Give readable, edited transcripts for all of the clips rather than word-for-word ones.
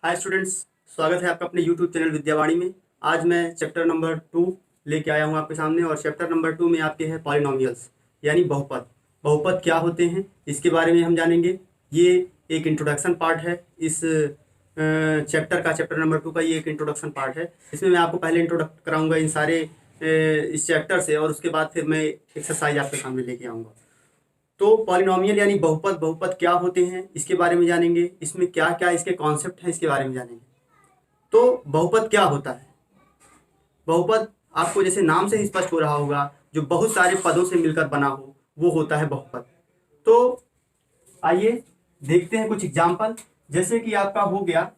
Hi students, स्वागत है आपका अपने यूट्यूब चैनल विद्यावाणी में। आज मैं चैप्टर नंबर 2 लेके आया हूँ आपके सामने और चैप्टर नंबर 2 में आपके हैं पॉलिनोमियल्स यानी बहुपद। बहुपद क्या होते हैं इसके बारे में हम जानेंगे। ये एक इंट्रोडक्शन पार्ट है इस चैप्टर का। चैप्टर नंबर 2 का ये एक इंट्रोडक्शन पार्ट है। इसमें मैं आपको पहले इंट्रोडक्ट कराऊंगा इन सारे इस चैप्टर से और उसके बाद फिर मैं एक्सरसाइज आपके सामने लेके आऊँगा। तो पॉलिनोमियल यानी बहुपद, बहुपद क्या होते हैं इसके बारे में जानेंगे। इसमें क्या क्या इसके कॉन्सेप्ट हैं इसके बारे में जानेंगे। तो बहुपद क्या होता है? बहुपद आपको जैसे नाम से ही स्पष्ट हो रहा होगा, जो बहुत सारे पदों से मिलकर बना हो वो होता है बहुपद। तो आइए देखते हैं कुछ एग्जाम्पल। जैसे कि आपका हो गया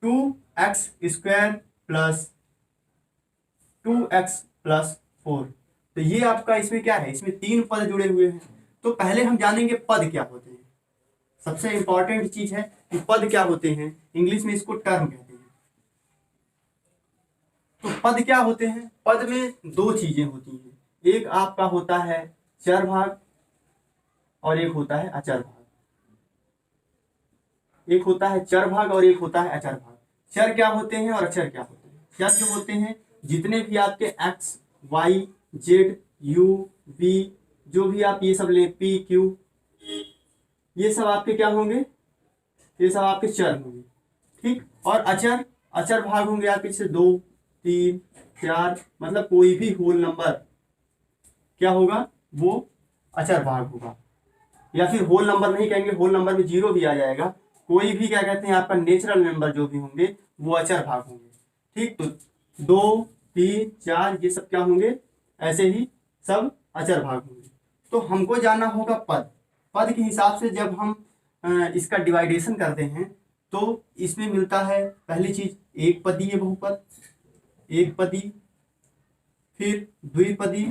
2x² प्लस 2x प्लस 4। तो ये आपका इसमें क्या है, इसमें 3 पद जुड़े हुए हैं। तो पहले हम जानेंगे पद क्या होते हैं। सबसे इंपॉर्टेंट चीज है कि पद क्या होते हैं। इंग्लिश में इसको टर्म कहते हैं। तो पद क्या होते हैं? पद में दो चीजें होती हैं, एक आपका होता है चर भाग और एक होता है अचर भाग। एक होता है चर भाग और एक होता है अचर भाग। चर क्या होते हैं और अचर क्या होते हैं? चर जो होते हैं जितने भी आपके X, Y, Z, U, V, जो भी आप ये सब ले, पी, क्यू, ये सब आपके क्या होंगे? ये सब आपके चर होंगे, ठीक। और अचर, अचर भाग होंगे आपके जैसे 2, 3, 4, मतलब कोई भी होल नंबर क्या होगा, वो अचर भाग होगा। या फिर होल नंबर नहीं कहेंगे, होल नंबर में 0 भी आ जाएगा। कोई भी क्या कहते हैं आपका नेचुरल नंबर जो भी होंगे वो अचर भाग होंगे, ठीक। तो 2, 3, 4 ये सब क्या होंगे, ऐसे ही सब अचर भाग होंगे। तो हमको जानना होगा पद। पद के हिसाब से जब हम इसका डिवाइडेशन करते हैं तो इसमें मिलता है पहली चीज एक पदीय बहुपद, एक पदी, फिर द्विपदी,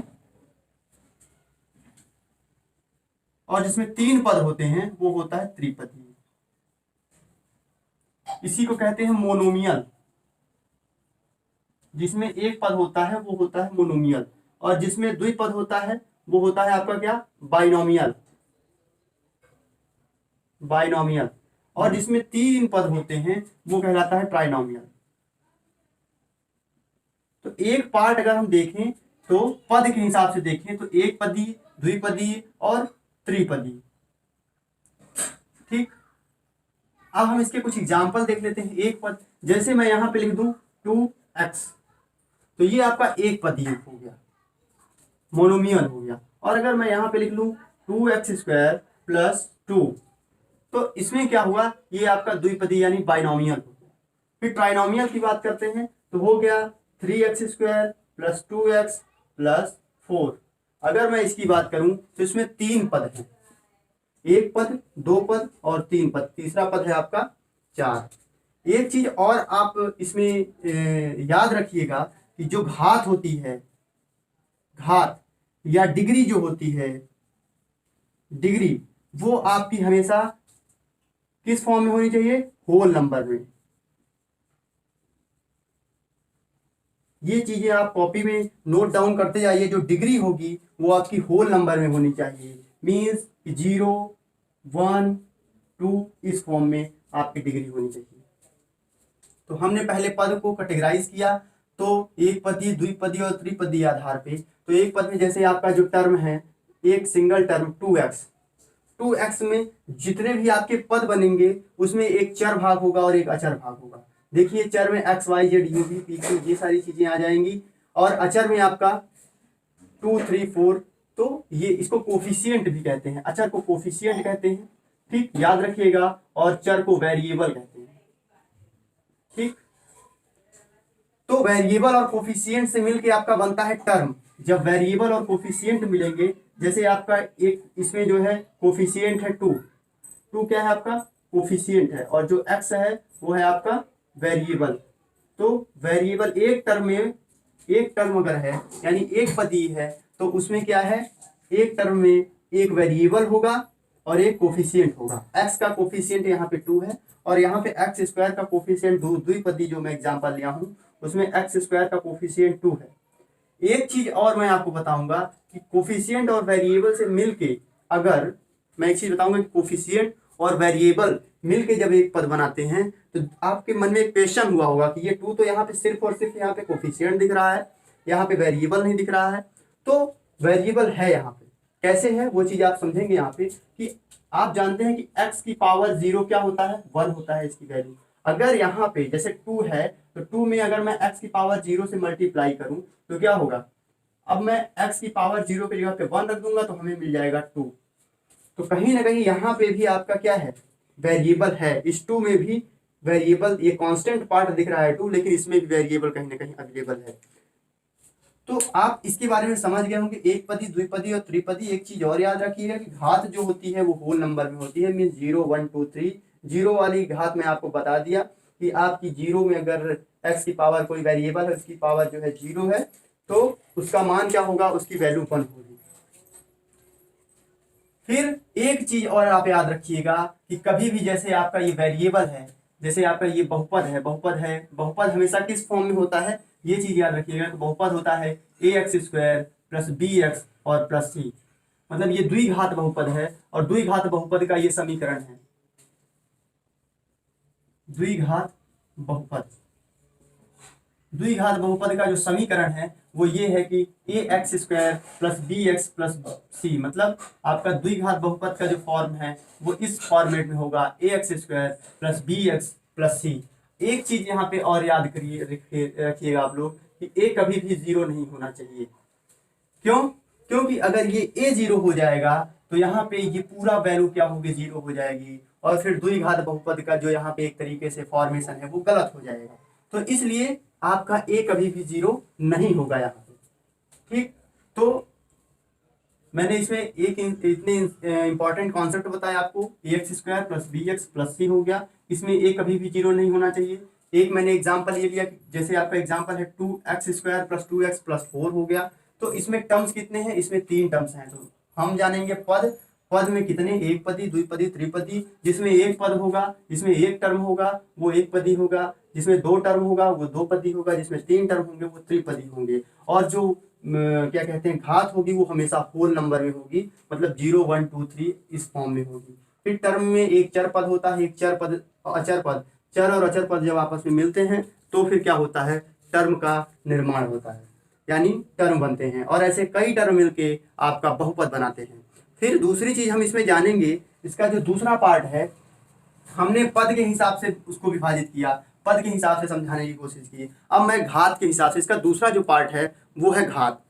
और जिसमें 3 पद होते हैं वो होता है त्रिपदी। इसी को कहते हैं मोनोमियल। जिसमें एक पद होता है वो होता है मोनोमियल, और जिसमें द्विपद होता है वो होता है आपका क्या, बाइनोमियल। बाइनोमियल। और जिसमें 3 पद होते हैं वो कहलाता है ट्राइनोमियल। तो एक पार्ट अगर हम देखें तो पद के हिसाब से देखें तो एक पदी, द्विपदी और त्रिपदी, ठीक। अब हम इसके कुछ एग्जाम्पल देख लेते हैं। एक पद, जैसे मैं यहां पे लिख दूं 2x, तो ये आपका एक पदी हो गया, मोनोमियल हो गया। और अगर मैं यहां पे लिख लूं 2x² प्लस 2, तो इसमें क्या हुआ, ये आपका द्विपदी यानी बाइनोमियल हो गया। फिर ट्राइनोमियल की बात करते हैं तो हो गया 3x² प्लस 2x प्लस 4। अगर मैं इसकी बात करूं तो इसमें 3 पद हैं, एक पद, 2 पद और 3 पद, तीसरा पद है आपका 4। एक चीज और आप इसमें याद रखिएगा कि जो घात होती है, घात या डिग्री जो होती है, डिग्री, वो आपकी हमेशा किस फॉर्म में होनी चाहिए, होल नंबर में। ये चीजें आप कॉपी में नोट डाउन करते जाइए। जो डिग्री होगी वो आपकी होल नंबर में होनी चाहिए। मीन्स 0, 1, 2 इस फॉर्म में आपकी डिग्री होनी चाहिए। तो हमने पहले पद को कैटेगराइज किया, तो एक पदी, द्विपदी और त्रिपदी आधार पे। तो एक पद में जैसे आपका जो टर्म है, एक सिंगल टर्म 2x, 2x में जितने भी आपके पद बनेंगे उसमें एक चर भाग होगा और एक अचर भाग होगा। देखिए चर में x, y, z, u, v, p, q ये सारी चीजें आ जाएंगी, और अचर में आपका 2, 3, 4। तो ये इसको कोफिशिएंट भी कहते हैं, अचर को कोफिशिएंट कहते हैं, ठीक, याद रखिएगा। और चर को वेरिएबल कहते हैं, ठीक। तो वेरिएबल और कोफिशिएंट से मिलके आपका बनता है टर्म। जब वेरिएबल और कोफिशिएंट मिलेंगे, जैसे आपका एक इसमें जो है कोफिशिएंट है 2 क्या है आपका, कोफिशिएंट है, और जो x है वो है आपका वेरिएबल। तो वेरिएबल एक टर्म में, एक टर्म अगर है यानी एक पदी है, तो उसमें क्या है, एक टर्म में एक वेरिएबल होगा और एक कोफिशिएंट होगा। x का कोफिशिएंट यहाँ पे 2 है, और यहाँ पे x² का कोफिशिएंट, द्विपदी जो मैं एग्जांपल लिया हूँ उसमें x² का कोफिशिएंट 2 है। एक चीज और मैं आपको बताऊंगा कि कोफिशिएंट और वेरिएबल से मिलके, अगर मैं एक चीज बताऊंगा कि कोफिशिएंट और वेरिएबल मिलके जब एक पद बनाते हैं तो आपके मन में एक क्वेश्चन हुआ होगा कि ये टू तो यहाँ पे सिर्फ और सिर्फ यहाँ पे कोफिशिएंट दिख रहा है, यहाँ पे वेरिएबल नहीं दिख रहा है। तो वेरिएबल है यहाँ पे, कैसे है वो चीज आप समझेंगे यहाँ पे कि आप जानते हैं कि x की पावर 0 क्या होता है, 1 होता है इसकी वैल्यू। अगर यहाँ पे जैसे 2 है तो 2 में अगर मैं x की पावर 0 से मल्टीप्लाई करूं तो क्या होगा, अब मैं x की पावर 0 की जगह पे 1 रख दूंगा तो हमें मिल जाएगा 2। तो कहीं ना कहीं यहाँ पे भी आपका क्या है, वेरिएबल है। इस 2 में भी वेरिएबल, ये कांस्टेंट पार्ट दिख रहा है 2, लेकिन इसमें भी वेरिएबल कहीं ना कहीं अवेलेबल है। तो आप इसके बारे में समझ गए होंगे, एक पदी, द्विपदी और त्रिपदी। एक चीज और याद रखिएगा कि घात जो होती है वो होल नंबर में होती है, मीन 0 1 2 3। 0 वाली घात में आपको बता दिया कि आपकी 0 में अगर x की पावर कोई वेरिएबल है, उसकी पावर जो है 0 है तो उसका मान क्या होगा, उसकी वैल्यू 1 होगी। फिर एक चीज और आप याद रखिएगा कि कभी भी जैसे आपका ये वेरिएबल है, जैसे आपका ये बहुपद है, बहुपद हमेशा किस फॉर्म में होता है, ये चीज याद रखिएगा। तो बहुपद होता है ax² प्लस bx और प्लस c, मतलब ये द्विघात बहुपद है। और द्विघात बहुपद का ये समीकरण है, द्विघात बहुपद का जो समीकरण है वो ये है कि ax² plus bx plus c, मतलब आपका द्विघात बहुपद का जो फॉर्म है वो इस फॉर्मेट में होगा, ax² plus bx plus c। एक चीज यहाँ पे और याद करिए, रखिएगा आप लोग कि a कभी भी 0 नहीं होना चाहिए। क्यों? क्योंकि अगर ये a 0 हो जाएगा तो यहाँ पे ये पूरा वैल्यू क्या होगी, 0 हो जाएगी, और फिर द्विघात बहुपद का जो यहाँ पे एक तरीके से फॉर्मेशन है वो गलत हो जाएगा। तो इसलिए आपका a कभी भी 0 नहीं होगा यहाँ पे। ठीक, तो मैंने इसमें एक इतने इंपॉर्टेंट कॉन्सेप्ट बताया आपको, ax² plus bx plus c हो गया, इसमें a कभी भी 0 नहीं होना चाहिए। एक मैंने एग्जांपल ये लिया, जैसे आपका एग्जांपल है 2x² प्लस 2x प्लस 4 हो गया। तो इसमें टर्म्स कितने हैं, इसमें 3 टर्म्स हैं। तो हम जानेंगे पद में कितने, एक पदी, द्विपदी, त्रिपदी। जिसमें एक पद होगा, जिसमें एक टर्म होगा वो एक पदी होगा, जिसमें 2 टर्म होगा वो 2 पदी होगा, जिसमें 3 टर्म होंगे वो त्रिपदी होंगे। और जो क्या कहते हैं घात होगी वो हमेशा होल नंबर में होगी, मतलब 0 1 2 3 इस फॉर्म में होगी। फिर टर्म में एक चर पद होता है, एक चर पद, अचर पद। चर और अचर पद जब आपस में मिलते हैं तो फिर क्या होता है, टर्म का निर्माण होता है, यानी टर्म बनते हैं। और ऐसे कई टर्म मिलके आपका बहुपद बनाते हैं। फिर दूसरी चीज हम इसमें जानेंगे, इसका जो दूसरा पार्ट है, हमने पद के हिसाब से उसको विभाजित किया, पद के हिसाब से समझाने की कोशिश की। अब मैं घात के हिसाब से, इसका दूसरा जो पार्ट है वो है घात।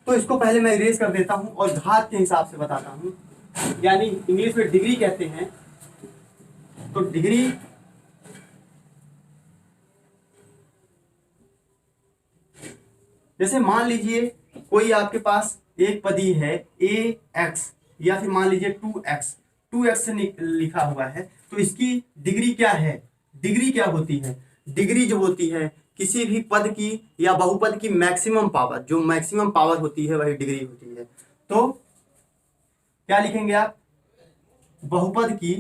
तो इसको पहले मैं इरेज कर देता हूं और घात के हिसाब से बताता हूं, यानी इंग्लिश में डिग्री कहते हैं। तो डिग्री जैसे मान लीजिए कोई आपके पास एक पदी है ax, या फिर मान लीजिए 2x से लिखा हुआ है, तो इसकी डिग्री क्या है, डिग्री क्या होती है, डिग्री जो होती है किसी भी पद की या बहुपद की मैक्सिमम पावर, जो मैक्सिमम पावर होती है वही डिग्री होती है। तो क्या लिखेंगे आप, बहुपद की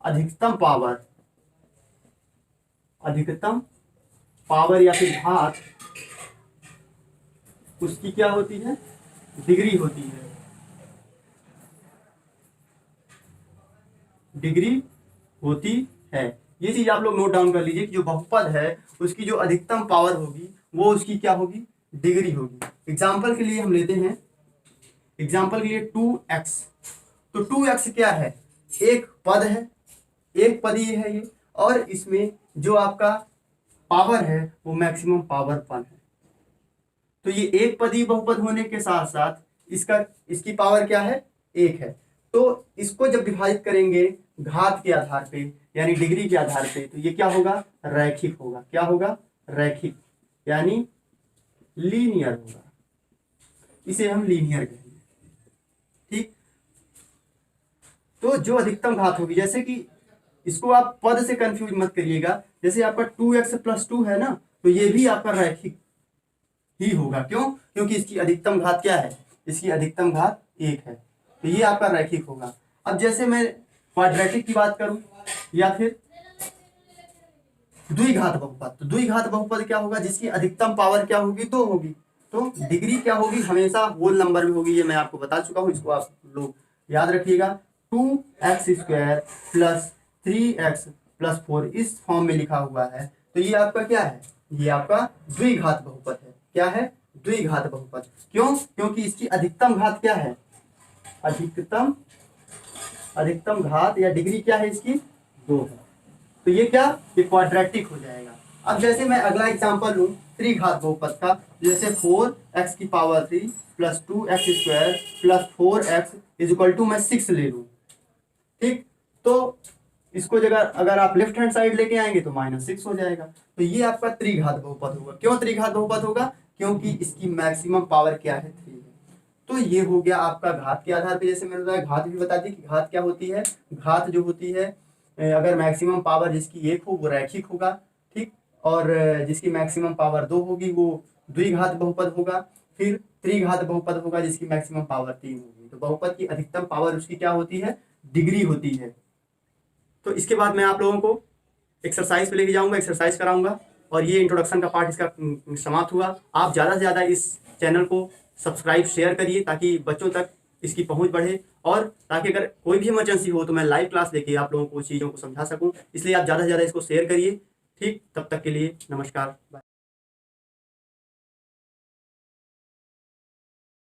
अधिकतम पावर या फिर घात, उसकी क्या होती है, डिग्री होती है, डिग्री होती है। ये चीज आप लोग नोट डाउन कर लीजिए कि जो बहुपद है उसकी जो अधिकतम पावर होगी वो उसकी क्या होगी, डिग्री होगी। एग्जाम्पल के लिए हम लेते हैं, एग्जाम्पल के लिए 2x। तो 2x क्या है, एक पद है, एक पदी है ये, और इसमें जो आपका पावर है वो मैक्सिमम पावर 1 है। तो ये एक पदी बहुपद होने के साथ साथ इसकी पावर क्या है, 1 है। तो इसको जब विभाजित करेंगे घात के आधार पे यानी डिग्री के आधार पे, तो ये क्या होगा, रैखिक होगा। क्या होगा, रैखिक, यानी लीनियर होगा, इसे हम लीनियर कहेंगे। ठीक, तो जो अधिकतम घात होगी, जैसे कि इसको आप पद से कंफ्यूज मत करिएगा, जैसे आपका 2x प्लस 2 है ना, तो ये भी आपका रैखिक ही होगा। क्यों, क्योंकि इसकी अधिकतम घात क्या है, इसकी अधिकतम घात 1 है, तो ये आपका रैखिक होगा। अब जैसे मैं क्वाड्रेटिक की बात करूं या फिर द्विघात बहुपद, तो द्विघात बहुपद क्या होगा, जिसकी अधिकतम पावर क्या होगी, 2 होगी। तो डिग्री क्या होगी, हमेशा होल नंबर में होगी, ये मैं आपको बता चुका हूं, इसको आप लोग याद रखिएगा 2x² प्लस 3x प्लस 4 इस फॉर्म में लिखा हुआ है। तो ये आपका क्या है, ये आपका द्विघात बहुपद है। क्या है, द्विघात बहुपद। क्यों, क्योंकि इसकी अधिकतम घात क्या है, अधिकतम घात या डिग्री क्या है इसकी, 2 है। तो ये क्या, ये क्वाड्रेटिक हो जाएगा। अब जैसे मैं अगला एग्जांपल लूँ त्रिघात बहुपद का, जैसे 4x³ plus 2x² plus 4x is equal to मैं 6 ले लूँ, ठीक। तो इसको जगह अगर आप लेफ्ट हैंड साइड लेके आएंगे तो -6 हो जाएगा। तो ये आपका त्रिघात बहुपद होगा। क्यों त्रिघात बहुपद होगा, क्योंकि इसकी मैक्सिमम पावर क्या है, 3 है। तो ये हो गया आपका घात के आधार पे। जैसे मैंने बताया घात भी बता दी कि घात क्या होती है। घात जो होती है, अगर मैक्सिमम पावर जिसकी 1 हो वो रैखिक होगा, ठीक। और जिसकी मैक्सिमम पावर 2 होगी वो द्विघात बहुपद होगा। फिर त्रिघात बहुपद होगा जिसकी मैक्सिमम पावर 3 होगी। तो बहुपद की अधिकतम पावर उसकी क्या होती है, डिग्री होती है। तो इसके बाद मैं आप लोगों को एक्सरसाइज पे लेके जाऊंगा, एक्सरसाइज कराऊंगा, और ये इंट्रोडक्शन का पार्ट इसका समाप्त हुआ। आप ज़्यादा से ज़्यादा इस चैनल को सब्सक्राइब शेयर करिए ताकि बच्चों तक इसकी पहुंच बढ़े, और ताकि अगर कोई भी इमरजेंसी हो तो मैं लाइव क्लास लेके आप लोगों को चीज़ों को समझा सकूं। इसलिए आप ज़्यादा से ज़्यादा इसको शेयर करिए, ठीक। तब तक के लिए नमस्कार, बाय।